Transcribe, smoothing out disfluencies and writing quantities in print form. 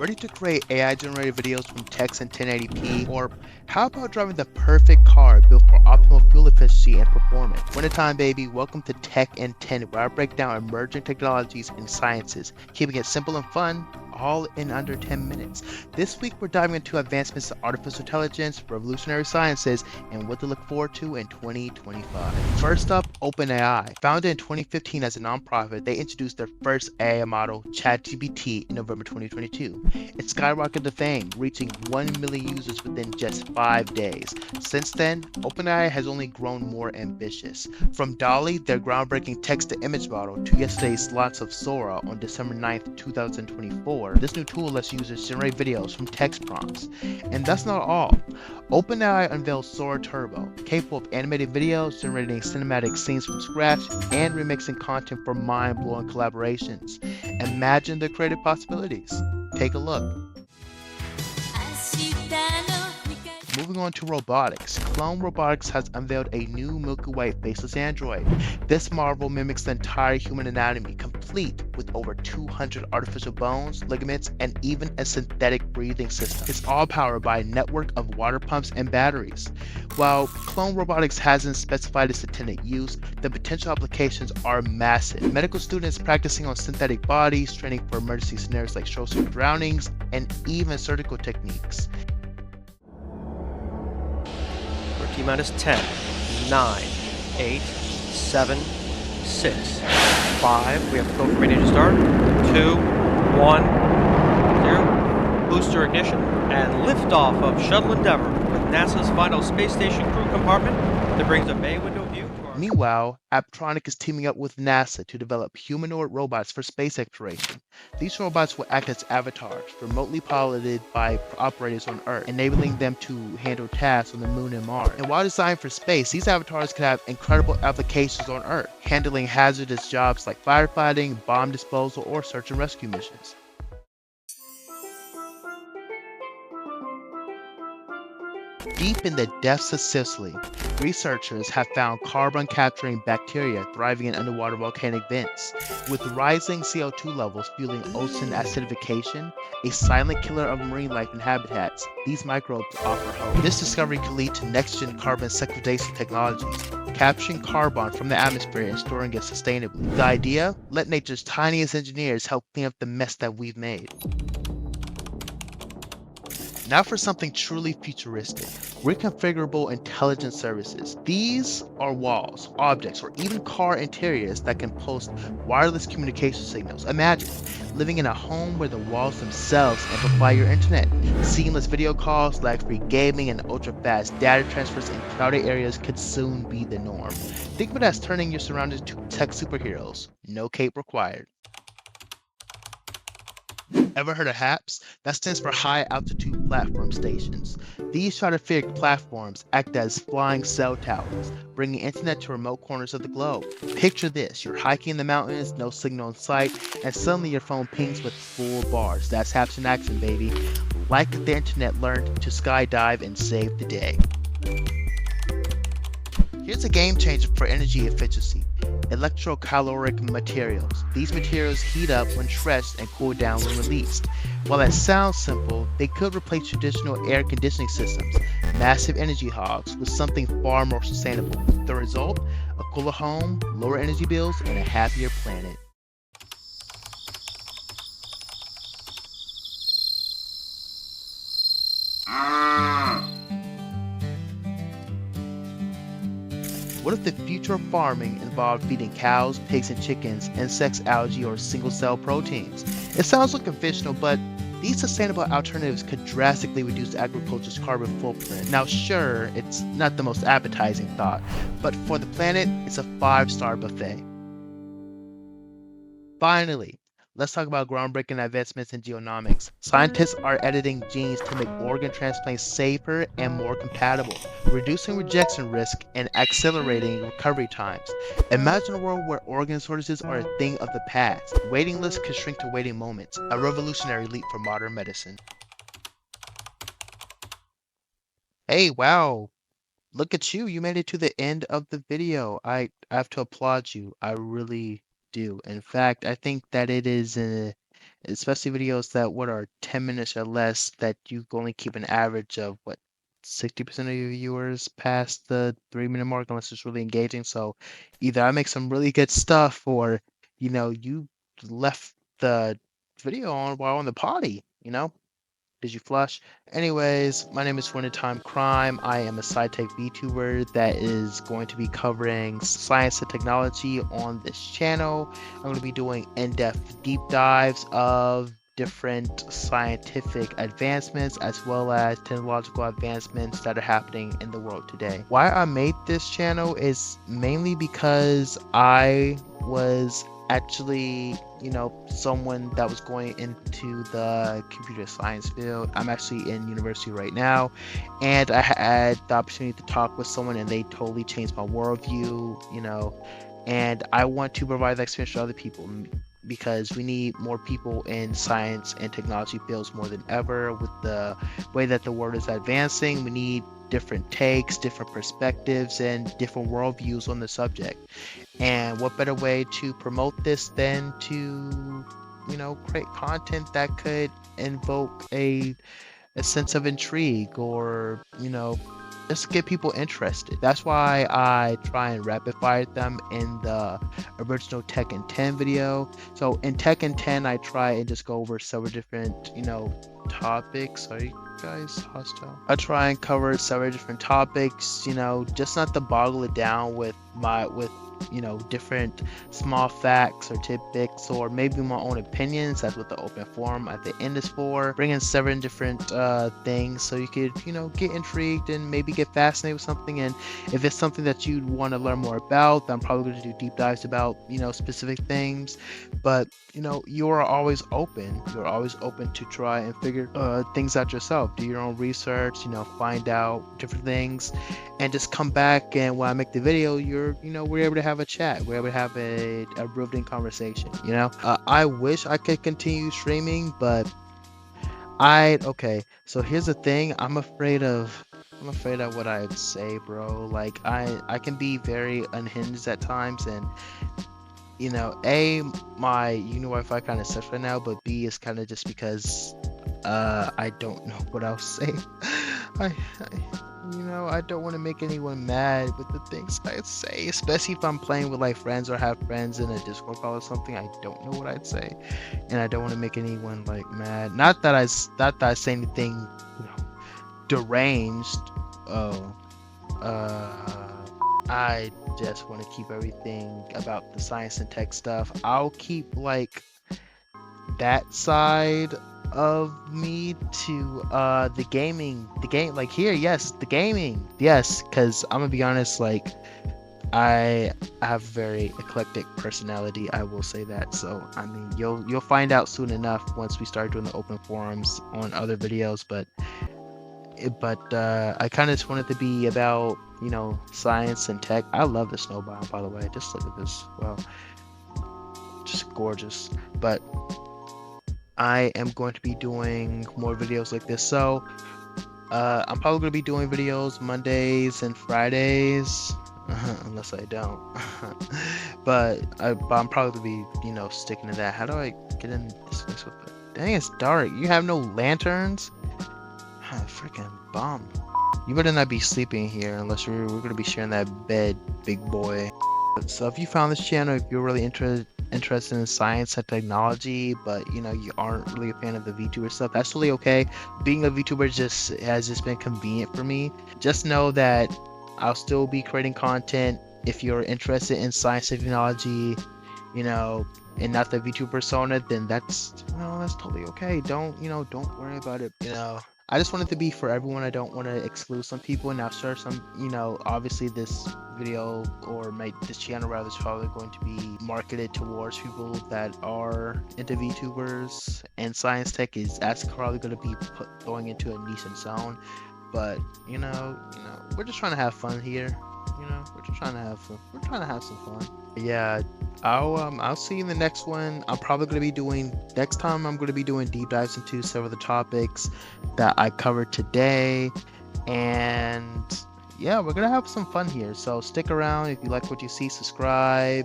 Ready to create AI-generated videos from text in 1080p? Or how about driving the perfect car built for optimal fuel efficiency and performance? Wintertime, baby. Welcome to Tech in 10, where I break down emerging technologies and sciences, keeping it simple and fun, all in under 10 minutes. This week, we're diving into advancements in artificial intelligence, revolutionary sciences, and what to look forward to in 2025. First up, OpenAI. Founded in 2015 as a nonprofit, they introduced their first AI model, ChatGPT, in November 2022. It skyrocketed to fame, reaching 1 million users within just 5 days. Since then, OpenAI has only grown more ambitious. From DALL-E, their groundbreaking text-to-image model, to yesterday's launch of Sora on December 9th, 2024, this new tool lets users generate videos from text prompts. And that's not all. OpenAI unveiled Sora Turbo, capable of animated videos, generating cinematic scenes from scratch, and remixing content for mind-blowing collaborations. Imagine the creative possibilities. Take a look. Moving on to robotics. Clone Robotics has unveiled a new Milky Way faceless android. This marvel mimics the entire human anatomy, complete with over 200 artificial bones, ligaments, and even a synthetic breathing system. It's all powered by a network of water pumps and batteries. While Clone Robotics hasn't specified its intended use, the potential applications are massive. Medical students practicing on synthetic bodies, training for emergency scenarios like stroke drownings, and even surgical techniques. T-minus 10, 9, 8, 7, 6, 5. We have the code for ready to start. 2, 1, 0. Booster ignition and liftoff of Shuttle Endeavour with NASA's final space station crew compartment that brings a bay window view to our... Meanwhile, Aptronic is teaming up with NASA to develop humanoid robots for space exploration. These robots will act as avatars, remotely piloted by operators on Earth, enabling them to handle tasks on the Moon and Mars. And while designed for space, these avatars could have incredible applications on Earth, handling hazardous jobs like firefighting, bomb disposal, or search and rescue missions. Deep in the depths of Sicily, researchers have found carbon-capturing bacteria thriving in underwater volcanic vents. With rising CO2 levels fueling ocean acidification, a silent killer of marine life and habitats, these microbes offer hope. This discovery could lead to next-gen carbon sequestration technologies, capturing carbon from the atmosphere and storing it sustainably. The idea? Let nature's tiniest engineers help clean up the mess that we've made. Now for something truly futuristic, reconfigurable intelligence services. These are walls, objects, or even car interiors that can post wireless communication signals. Imagine living in a home where the walls themselves amplify your internet. Seamless video calls, lag-free gaming, and ultra-fast data transfers in crowded areas could soon be the norm. Think of it as turning your surroundings into tech superheroes. No cape required. Ever heard of HAPS? That stands for High Altitude Platform Stations. These stratospheric platforms act as flying cell towers, bringing internet to remote corners of the globe. Picture this, you're hiking in the mountains, no signal in sight, and suddenly your phone pings with full bars. That's HAPS in action, baby. Like the internet learned to skydive and save the day. Here's a game changer for energy efficiency. Elasticaloric Materials. These materials heat up when stressed and cool down when released. While that sounds simple, they could replace traditional air conditioning systems, massive energy hogs, with something far more sustainable. The result? A cooler home, lower energy bills, and a happier planet. What if the future of farming involved feeding cows, pigs, and chickens insects, algae, or single-cell proteins? It sounds unconventional, but these sustainable alternatives could drastically reduce agriculture's carbon footprint. Now, sure, it's not the most appetizing thought, but for the planet, it's a 5-star buffet. Finally, let's talk about groundbreaking advancements in geonomics. Scientists are editing genes to make organ transplants safer and more compatible, reducing rejection risk and accelerating recovery times. Imagine a world where organ shortages are a thing of the past. Waiting lists could shrink to waiting moments, a revolutionary leap for modern medicine. Hey, wow. Look at you. You made it to the end of the video. I have to applaud you. I really do. In fact, I think that it is especially videos that what are 10 minutes or less that you only keep an average of what 60% of your viewers past the 3 minute mark unless it's really engaging. So either I make some really good stuff or you left the video on while on the potty. Did you flush? Anyways, my name is WinterTimeCrime. I am a sci-tech VTuber that is going to be covering science and technology on this channel. I'm going to be doing in-depth deep dives of different scientific advancements as well as technological advancements that are happening in the world today. Why I made this channel is mainly because I was actually someone that was going into the computer science field. I'm actually in university right now, and I had the opportunity to talk with someone and they totally changed my worldview. And I want to provide that experience to other people because we need more people in science and technology fields more than ever. With the way that the world is advancing, we need different takes, different perspectives, and different worldviews on the subject. And what better way to promote this than to, create content that could invoke a sense of intrigue or, just get people interested. That's why I try and rapid fire them in the original Tekken 10 video. So in Tekken 10, I try and just go over several different, topics. Are you guys hostile? I try and cover several different topics, just not to boggle it down with different small facts or tidbits or maybe my own opinions. That's what the open forum at the end is for. Bring in seven different things so you could get intrigued and maybe get fascinated with something. And if it's something that you want to learn more about, I'm probably going to do deep dives about specific things. But you are always open. You're always open to try and figure things out yourself. Do your own research. Find out different things, and just come back. And when I make the video, we're able to have a chat. We're able to have a riveting conversation. I wish I could continue streaming, but okay. So here's the thing. I'm afraid of what I'd say, bro. Like I can be very unhinged at times, and my Wi-Fi kind of sucks right now, but B is kind of just because I don't know what I'll say. I I don't want to make anyone mad with the things I say, especially if I'm playing with like friends or have friends in a Discord call or something. I don't know what I'd say, and I don't want to make anyone like mad. Not that I say anything, deranged. Oh, I just want to keep everything about the science and tech stuff. I'll keep like that side of me to the game like here. Yes, the gaming, yes, because I'm gonna be honest, like I have a very eclectic personality, I will say that. So I mean, you'll find out soon enough once we start doing the open forums on other videos. But I kind of just wanted to be about science and tech. I love the snow biome, by the way. Just look at this. Wow, just gorgeous. But I am going to be doing more videos like this. So I'm probably going to be doing videos Mondays and Fridays, unless I don't. but I'm probably going to be, sticking to that. How do I get in this place with it? Dang, it's dark. You have no lanterns? Freaking bum. You better not be sleeping here unless we're going to be sharing that bed, big boy. So if you found this channel, if you're really interested in science and technology, but you aren't really a fan of the VTuber stuff, that's totally okay. Being a VTuber has just been convenient for me. Just know that I'll still be creating content if you're interested in science and technology, and not the VTuber persona, then that's totally okay. Don't worry about it. I just want it to be for everyone. I don't want to exclude some people. And now sure, some obviously this video or this channel rather is probably going to be marketed towards people that are into VTubers, and science tech that's probably going to be going into a niche and zone. But we're just trying to have fun here. We're just trying to have fun. We're trying to have some fun. Yeah, I'll see you in the next one. I'm probably going to be doing next time. I'm going to be doing deep dives into several of the topics that I covered today, and yeah, we're gonna have some fun here. So stick around. If you like what you see, subscribe.